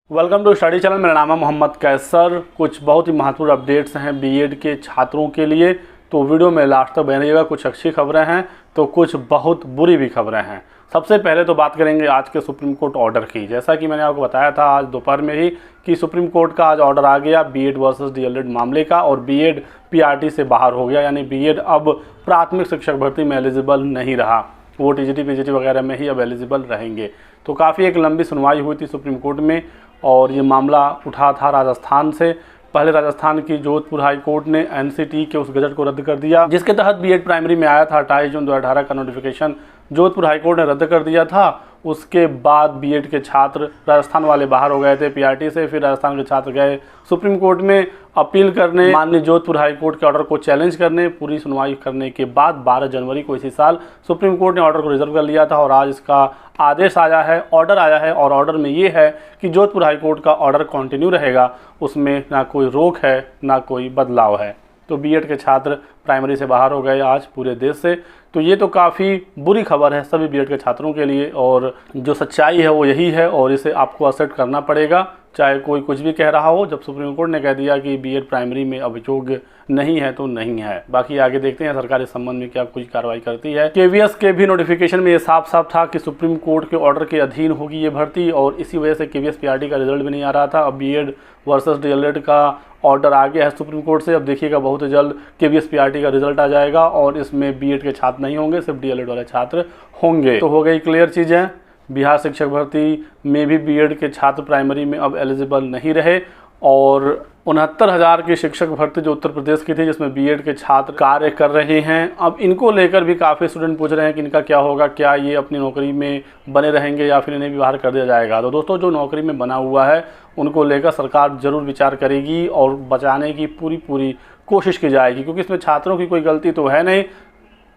Welcome to study channel. मेरा नाम है मोहम्मद कैसर। कुछ बहुत ही महत्वपूर्ण अपडेट्स हैं बीएड के छात्रों के लिए, तो वीडियो में लास्ट तक बने रहिएगा। कुछ अच्छी खबरें हैं तो कुछ बहुत बुरी भी खबरें हैं। सबसे पहले तो बात करेंगे आज के सुप्रीम कोर्ट ऑर्डर की। जैसा कि मैंने आपको बताया था आज दोपहर में ही कि सुप्रीम कोर्ट का आज ऑर्डर आ गया बीएड वर्सेस डीएलएड मामले का, और बीएड पीआरटी से बाहर हो गया, यानी बीएड अब प्राथमिक शिक्षक भर्ती में एलिजिबल नहीं रहा, वो टीजीटी पीजीटी वगैरह में ही अब एलिजिबल रहेंगे। तो काफ़ी एक लंबी सुनवाई हुई थी सुप्रीम कोर्ट में, और ये मामला उठा था राजस्थान से। पहले राजस्थान की जोधपुर हाई कोर्ट ने एनसीटी के उस गजट को रद्द कर दिया जिसके तहत बीएड प्राइमरी में आया था 28 जून 2018 का नोटिफिकेशन जोधपुर हाई कोर्ट ने रद्द कर दिया था। उसके बाद बीएड के छात्र राजस्थान वाले बाहर हो गए थे पीआरटी से। फिर राजस्थान के छात्र गए सुप्रीम कोर्ट में अपील करने, माननीय जोधपुर हाई कोर्ट के ऑर्डर को चैलेंज करने। पूरी सुनवाई करने के बाद 12 जनवरी को इसी साल सुप्रीम कोर्ट ने ऑर्डर को रिजर्व कर लिया था, और आज इसका आदेश आया है, ऑर्डर आया है। और ऑर्डर में ये है कि जोधपुर हाई कोर्ट का ऑर्डर कंटिन्यू रहेगा, उसमें ना कोई रोक है ना कोई बदलाव है। तो बीएड के छात्र प्राइमरी से बाहर हो गए आज पूरे देश से। तो ये तो काफ़ी बुरी खबर है सभी बीएड के छात्रों के लिए, और जो सच्चाई है वो यही है, और इसे आपको एक्सेप्ट करना पड़ेगा चाहे कोई कुछ भी कह रहा हो। जब सुप्रीम कोर्ट ने कह दिया कि बीएड प्राइमरी में अब योग्य नहीं है तो नहीं है। बाकी आगे देखते हैं सरकार इस संबंध में क्या कुछ कार्रवाई करती है। केवीएस के भी नोटिफिकेशन में ये साफ साफ था कि सुप्रीम कोर्ट के ऑर्डर के अधीन होगी ये भर्ती, और इसी वजह से केवीएस पीआरटी का रिजल्ट भी नहीं आ रहा था। अब बीएड वर्सेस डीएलएड का ऑर्डर आ गया है सुप्रीम कोर्ट से। अब देखिएगा बहुत जल्द केवीएस पीआरटी का रिजल्ट आ जाएगा, और इसमें बीएड के छात्र नहीं होंगे, सिर्फ डीएलएड वाले छात्र होंगे। तो हो गई क्लियर चीज़ें। बिहार शिक्षक भर्ती में भी बीएड के छात्र प्राइमरी में अब एलिजिबल नहीं रहे, और 69,000 की शिक्षक भर्ती जो उत्तर प्रदेश की थी जिसमें बीएड के छात्र कार्य कर रहे हैं, अब इनको लेकर भी काफ़ी स्टूडेंट पूछ रहे हैं कि इनका क्या होगा, क्या ये अपनी नौकरी में बने रहेंगे या फिर इन्हें भी बाहर कर दिया जाएगा। तो दोस्तों, जो नौकरी में बना हुआ है उनको लेकर सरकार ज़रूर विचार करेगी और बचाने की पूरी कोशिश की जाएगी, क्योंकि इसमें छात्रों की कोई गलती तो है नहीं।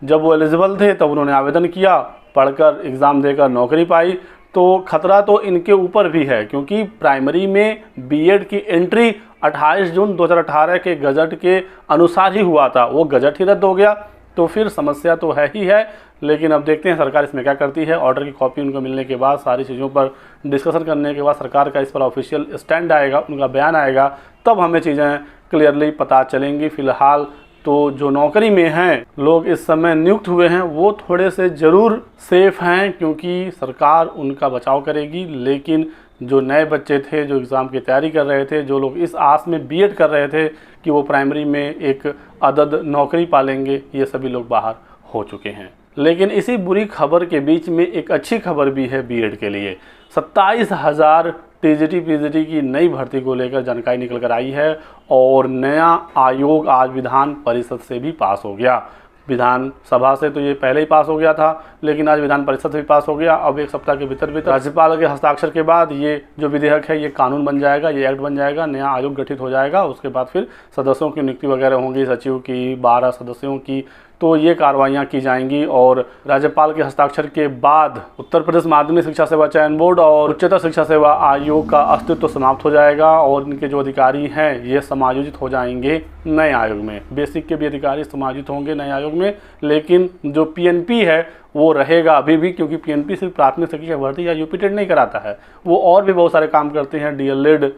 जब वो एलिजिबल थे तब उन्होंने आवेदन किया, पढ़कर एग्ज़ाम देकर नौकरी पाई। तो खतरा तो इनके ऊपर भी है, क्योंकि प्राइमरी में बीएड की एंट्री 28 जून 2018 के गजट के अनुसार ही हुआ था, वो गजट ही रद्द हो गया। तो फिर समस्या तो है ही है, लेकिन अब देखते हैं सरकार इसमें क्या करती है। ऑर्डर की कॉपी उनको मिलने के बाद, सारी चीज़ों पर डिस्कशन करने के बाद सरकार का इस पर ऑफिशियल स्टैंड आएगा, उनका बयान आएगा, तब हमें चीज़ें क्लियरली पता चलेंगी। फिलहाल तो जो नौकरी में हैं लोग इस समय नियुक्त हुए हैं वो थोड़े से ज़रूर सेफ हैं, क्योंकि सरकार उनका बचाव करेगी। लेकिन जो नए बच्चे थे, जो एग्ज़ाम की तैयारी कर रहे थे, जो लोग इस आस में बीएड कर रहे थे कि वो प्राइमरी में एक अदद नौकरी पालेंगे, ये सभी लोग बाहर हो चुके हैं। लेकिन इसी बुरी खबर के बीच में एक अच्छी खबर भी है बीएड के लिए। 27,000 टीजीटी पीजीटी की नई भर्ती को लेकर जानकारी निकल कर आई है, और नया आयोग आज विधान परिषद से भी पास हो गया। विधानसभा से तो ये पहले ही पास हो गया था, लेकिन आज विधान परिषद से भी पास हो गया। अब एक सप्ताह के भीतर राज्यपाल के हस्ताक्षर के बाद ये जो विधेयक है ये कानून बन जाएगा, ये एक्ट बन जाएगा, नया आयोग गठित हो जाएगा। उसके बाद फिर सदस्यों की नियुक्ति वगैरह होंगी, सचिव की, 12 सदस्यों की, तो ये कार्रवाइयाँ की जाएंगी। और राज्यपाल के हस्ताक्षर के बाद उत्तर प्रदेश माध्यमिक शिक्षा सेवा चयन बोर्ड और उच्चतर शिक्षा सेवा आयोग का अस्तित्व समाप्त हो जाएगा, और इनके जो अधिकारी हैं ये समायोजित हो जाएंगे नए आयोग में। बेसिक के भी अधिकारी समायोजित होंगे नए आयोग में, लेकिन जो पीएनपी है वो रहेगा अभी भी, क्योंकि पीएनपी सिर्फ प्राथमिक शिक्षक भर्ती या यूपीटेट नहीं कराता है, वो और भी बहुत सारे काम करते हैं। डीएलएड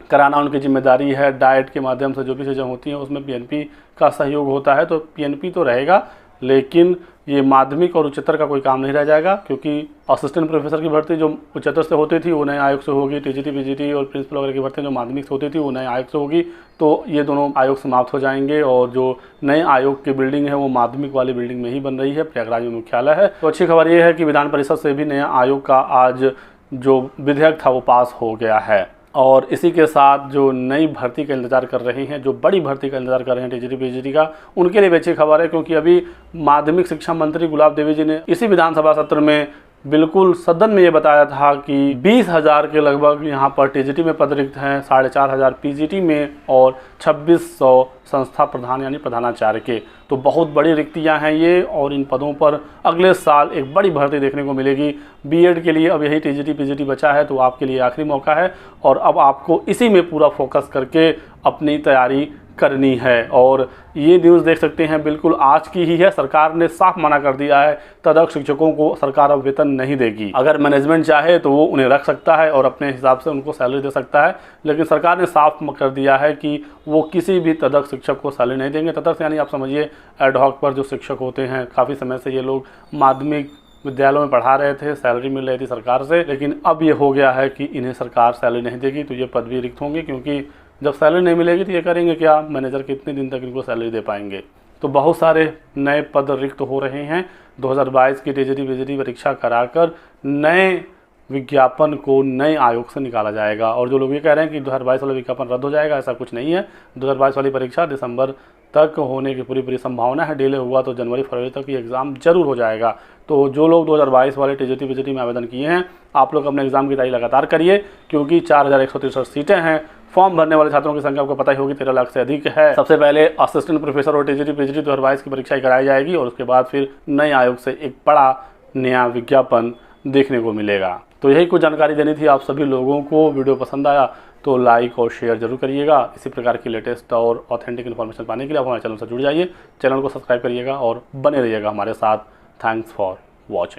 कराना उनकी जिम्मेदारी है, डाइट के माध्यम से जो भी चीज़ें होती हैं उसमें पीएनपी का सहयोग होता है। तो पीएनपी तो रहेगा, लेकिन ये माध्यमिक और उच्चतर का कोई काम नहीं रह जाएगा, क्योंकि असिस्टेंट प्रोफेसर की भर्ती जो उच्चतर से होती थी वो नए आयोग से होगी। टीजीटी पीजीटी और प्रिंसिपल वगैरह की भर्ती जो माध्यमिक से होती थी वो नए आयोग से होगी। तो ये दोनों आयोग समाप्त हो जाएंगे, और जो नए आयोग की बिल्डिंग है वो माध्यमिक वाली बिल्डिंग में ही बन रही है, प्रयागराज में मुख्यालय है। तो अच्छी खबर ये है कि विधान परिषद से भी नया आयोग का आज जो विधेयक था वो पास हो गया है। और इसी के साथ जो नई भर्ती का इंतजार कर रहे हैं, जो बड़ी भर्ती का इंतजार कर रहे हैं टीजीटी पीजीटी का, उनके लिए भी अच्छी खबर है, क्योंकि अभी माध्यमिक शिक्षा मंत्री गुलाब देवी जी ने इसी विधानसभा सत्र में बिल्कुल सदन में ये बताया था कि 20,000 के लगभग यहाँ पर टीजीटी में पद रिक्त हैं, 4,500 पीजीटी में, और 2600 संस्था प्रधान यानी प्रधानाचार्य के। तो बहुत बड़ी रिक्तियाँ हैं ये, और इन पदों पर अगले साल एक बड़ी भर्ती देखने को मिलेगी। बीएड के लिए अब यही टीजीटी पीजीटी बचा है, तो आपके लिए आखिरी मौका है, और अब आपको इसी में पूरा फोकस करके अपनी तैयारी करनी है। और ये न्यूज़ देख सकते हैं बिल्कुल आज की ही है। सरकार ने साफ मना कर दिया है तदर्थ शिक्षकों को सरकार अब वेतन नहीं देगी। अगर मैनेजमेंट चाहे तो वो उन्हें रख सकता है और अपने हिसाब से उनको सैलरी दे सकता है, लेकिन सरकार ने साफ कर दिया है कि वो किसी भी तदर्थ शिक्षक को सैलरी नहीं देंगे। तदर्थ यानी आप समझिए एडहॉक पर जो शिक्षक होते हैं, काफ़ी समय से ये लोग माध्यमिक विद्यालयों में पढ़ा रहे थे, सैलरी मिल रही थी सरकार से, लेकिन अब ये हो गया है कि इन्हें सरकार सैलरी नहीं देगी तो ये पद भी रिक्त होंगे, क्योंकि जब सैलरी नहीं मिलेगी तो ये करेंगे क्या, मैनेजर कितने दिन तक इनको सैलरी दे पाएंगे। तो बहुत सारे नए पद रिक्त हो रहे हैं। 2022 की टीजीटी परीक्षा कराकर नए विज्ञापन को नए आयोग से निकाला जाएगा। और जो लोग ये कह रहे हैं कि 2022 वाला विज्ञापन रद्द हो जाएगा, ऐसा कुछ नहीं है। 2022 वाली परीक्षा दिसंबर तक होने की पूरी संभावना है। डिले हुआ तो जनवरी फरवरी तक ये एग्ज़ाम जरूर हो जाएगा। तो जो लोग 2022 वाले टीजीटी में आवेदन किए हैं, आप लोग अपने एग्ज़ाम की तैयारी लगातार करिए, क्योंकि 4163 सीटें हैं। फॉर्म भरने वाले छात्रों की संख्या आपको पता ही होगी 13 लाख से अधिक है। सबसे पहले असिस्टेंट प्रोफेसर और टीजीटी 2022 की परीक्षा कराई जाएगी और उसके बाद फिर नए आयोग से एक बड़ा नया विज्ञापन देखने को मिलेगा। तो यही कुछ जानकारी देनी थी आप सभी लोगों को। वीडियो पसंद आया तो लाइक और शेयर जरूर करिएगा। इसी प्रकार की लेटेस्ट और ऑथेंटिक इन्फॉर्मेशन पाने के लिए आप हमारे चैनल से जुड़ जाइए, चैनल को सब्सक्राइब करिएगा और बने रहिएगा हमारे साथ। Thanks for watching.